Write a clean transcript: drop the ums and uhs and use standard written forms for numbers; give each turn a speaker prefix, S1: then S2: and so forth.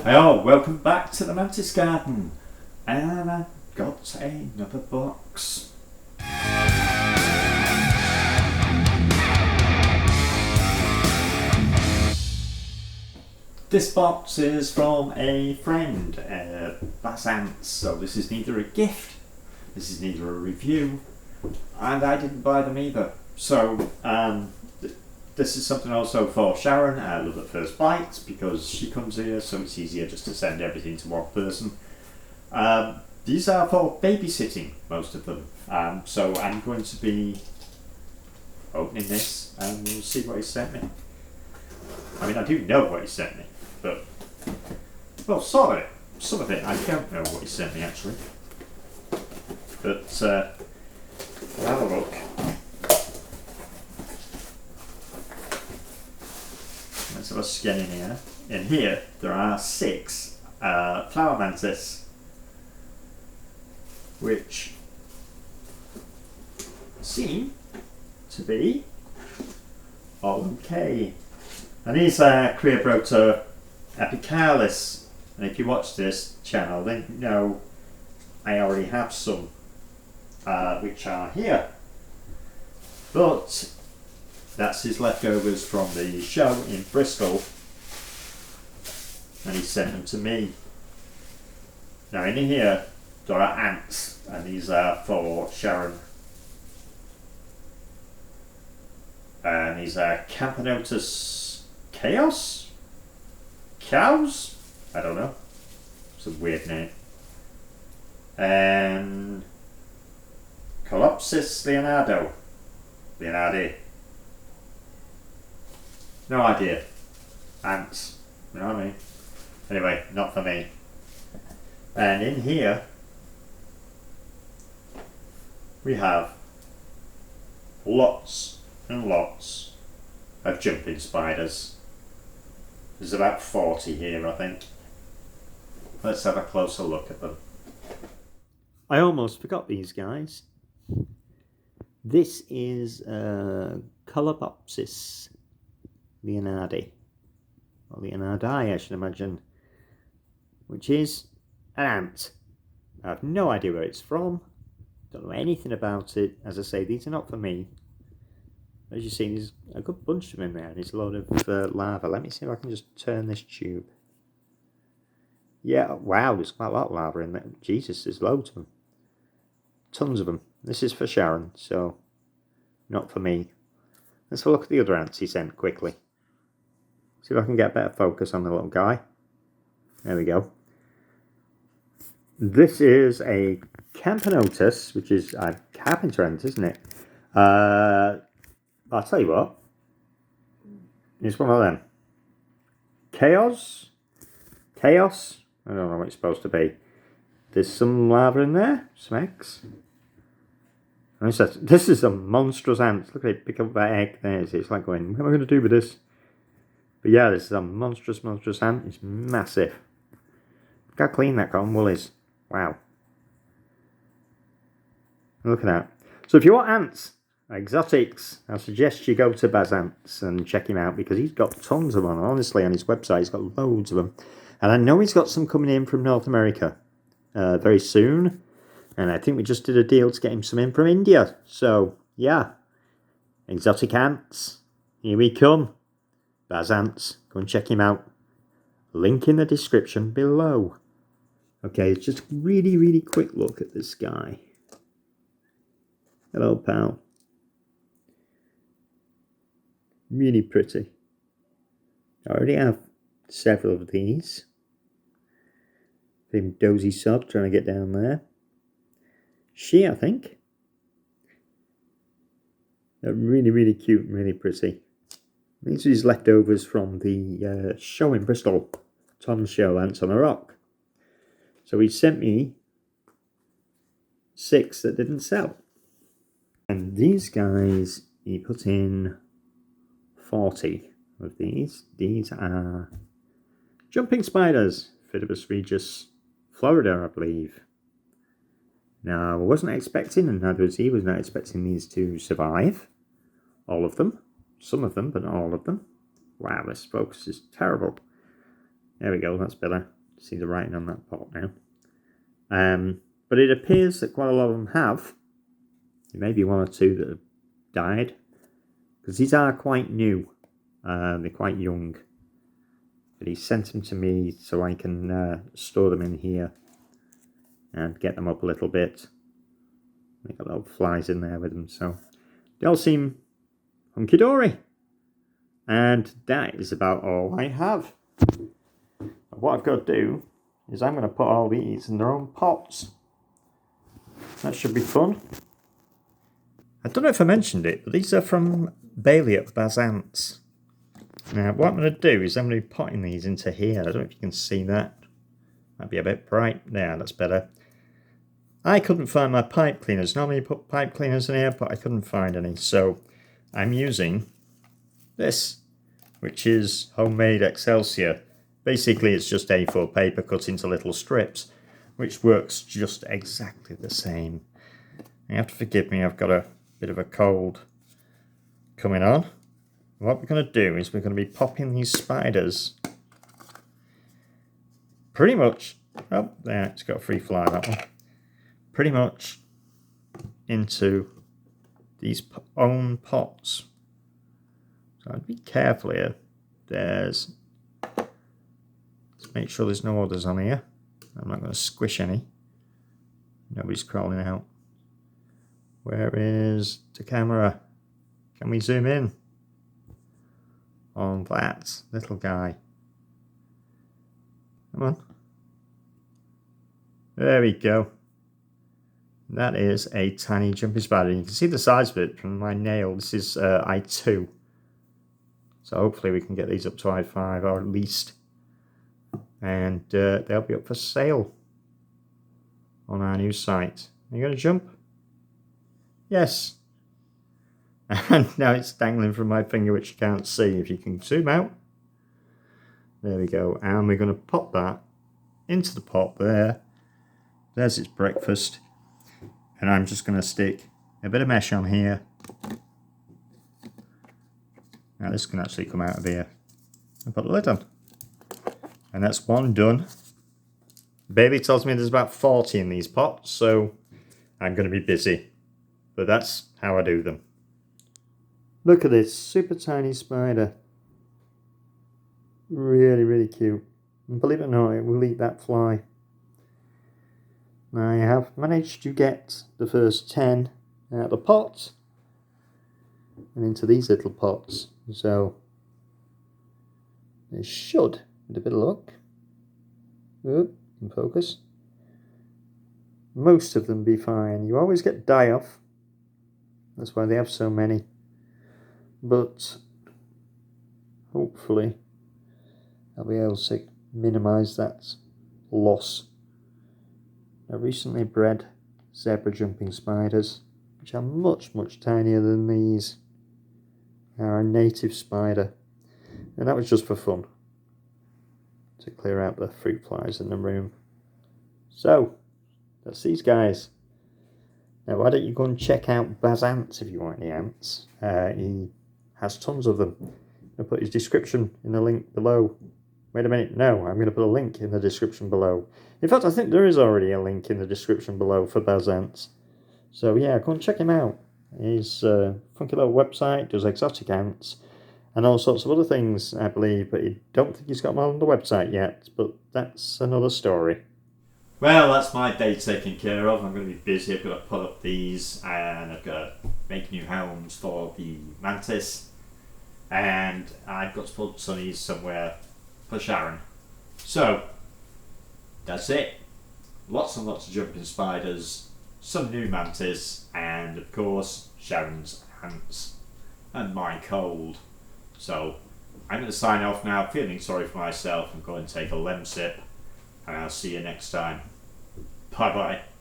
S1: Oh, welcome back to the Mantis garden, and I've got another box. This box is from a friend, that's Ants, so this is neither a gift, this is neither a review, and I didn't buy them either. So this is something also for Sharon, Love at First Bite, because she comes here, so it's easier just to send everything to one person. These are for babysitting, most of them. So I'm going to be opening this and we'll see what he sent me. I mean, I do know what he sent me, but, well, some of it I don't know what he sent me actually. But we'll have a look. Let's have a scan in here. In here there are 6 flower mantis, which seem to be all okay. And these are Creobrota apicalis, and if you watch this channel then you know I already have some which are here, but that's his leftovers from the show in Bristol, and he sent them to me. Now in here there are ants, and these are for Sharon. And these are Camponotus Chaos? Cows? I don't know. It's a weird name. And Colopsis Leonardi. No idea. Ants. You know what I mean? Anyway, not for me. And in here we have lots and lots of jumping spiders. There's about 40 here, I think. Let's have a closer look at them. I almost forgot these guys. This is Colopsis Leonardi, or Leonardi I should imagine, which is an ant. I have no idea where it's from, don't know anything about it. As I say, these are not for me. As you see, there's a good bunch of them in there, and there's a load of lava. Let me see if I can just turn this tube. Yeah, wow, there's quite a lot of lava in there. Jesus, there's loads of them. Tons of them. This is for Sharon, so not for me. Let's have a look at the other ants he sent quickly. See if I can get better focus on the little guy. There we go. This is a Camponotus, which is a carpenter ant, isn't it? I'll tell you what. It's one of them. Chaos? I don't know what it's supposed to be. There's some lava in there. Some eggs. And it says, this is a monstrous ant. Look at it, pick up that egg there. It's like going, what am I going to do with this? But yeah, this is a monstrous ant. It's massive. Look how clean that cotton wool is. Wow. Look at that. So if you want ants, exotics, I suggest you go to Baz Ants and check him out, because he's got tons of them. Honestly, on his website, he's got loads of them. And I know he's got some coming in from North America very soon. And I think we just did a deal to get him some in from India. So, yeah. Exotic ants. Here we come. Baz Ants. Go and check him out. Link in the description below. Okay, just really quick look at this guy. Hello, pal. Really pretty. I already have several of these. Him dozy sod trying to get down there. She, I think. They're really cute and really pretty. These are his leftovers from the show in Bristol. Tom's show, Ants on a Rock. So he sent me 6 that didn't sell. And these guys, he put in 40 of these. These are jumping spiders. Phidippus regius, Florida, I believe. Now, I wasn't expecting, and neither was he, was not expecting these to survive. All of them. Some of them, but not all of them. Wow, this focus is terrible. There we go, that's better. See the writing on that pot now. But it appears that quite a lot of them have. There may be one or two that have died. Because these are quite new. They're quite young. But he sent them to me so I can store them in here. And get them up a little bit. They got little flies in there with them, so they all seem hunky-dory. And that is about all I have. What I've got to do is I'm going to put all these in their own pots. That should be fun. I don't know if I mentioned it, but these are from Bailey at Bazants. Now, what I'm going to do is I'm going to be potting these into here. I don't know if you can see that. Might be a bit bright. Yeah, that's better. I couldn't find my pipe cleaners. Normally you put pipe cleaners in here, but I couldn't find any. So I'm using this, which is homemade Excelsior. Basically, it's just A4 paper cut into little strips, which works just exactly the same. You have to forgive me, I've got a bit of a cold coming on. What we're going to do is we're going to be popping these spiders pretty much, oh, there, it's got a free fly, that one. Pretty much into these own pots. So I'd be careful here. Let's make sure there's no others on here. I'm not going to squish any. Nobody's crawling out. Where is the camera? Can we zoom in on that little guy? Come on. There we go. That is a tiny jumping spider. You can see the size of it from my nail. This is I2. So hopefully we can get these up to I5 or at least. And they'll be up for sale on our new site. Are you going to jump? Yes. And now it's dangling from my finger, which you can't see. If you can zoom out. There we go. And we're going to pop that into the pot there. There's its breakfast. And I'm just going to stick a bit of mesh on here. Now this can actually come out of here. And put the lid on. And that's one done. Bailey tells me there's about 40 in these pots, so I'm going to be busy. But that's how I do them. Look at this super tiny spider. Really, really cute. And believe it or not, it will eat that fly. I have managed to get the first 10 out of the pot and into these little pots. So they should, with a bit of luck, in focus, most of them be fine. You always get die-off. That's why they have so many. But hopefully I'll be able to minimise that loss. I recently bred zebra jumping spiders, which are much, much tinier than these. Are a native spider, and that was just for fun, to clear out the fruit flies in the room. So, that's these guys. Now why don't you go and check out Bazants if you want any ants. He has tons of them. I'll put his description in the link below. Wait a minute, no, I'm going to put a link in the description below. In fact, I think there is already a link in the description below for Bazants. So yeah, go and check him out. He's a funky little website, does exotic ants, and all sorts of other things, I believe, but I don't think he's got them on the website yet, but that's another story. Well, that's my day taken care of. I'm going to be busy. I've got to put up these, and I've got to make new homes for the Mantis, and I've got to put sunnies somewhere for Sharon. So, that's it. Lots and lots of jumping spiders, some new Mantis, and of course Sharon's ants and my cold. So I'm going to sign off now, feeling sorry for myself, and go and take a lem sip, and I'll see you next time. Bye bye.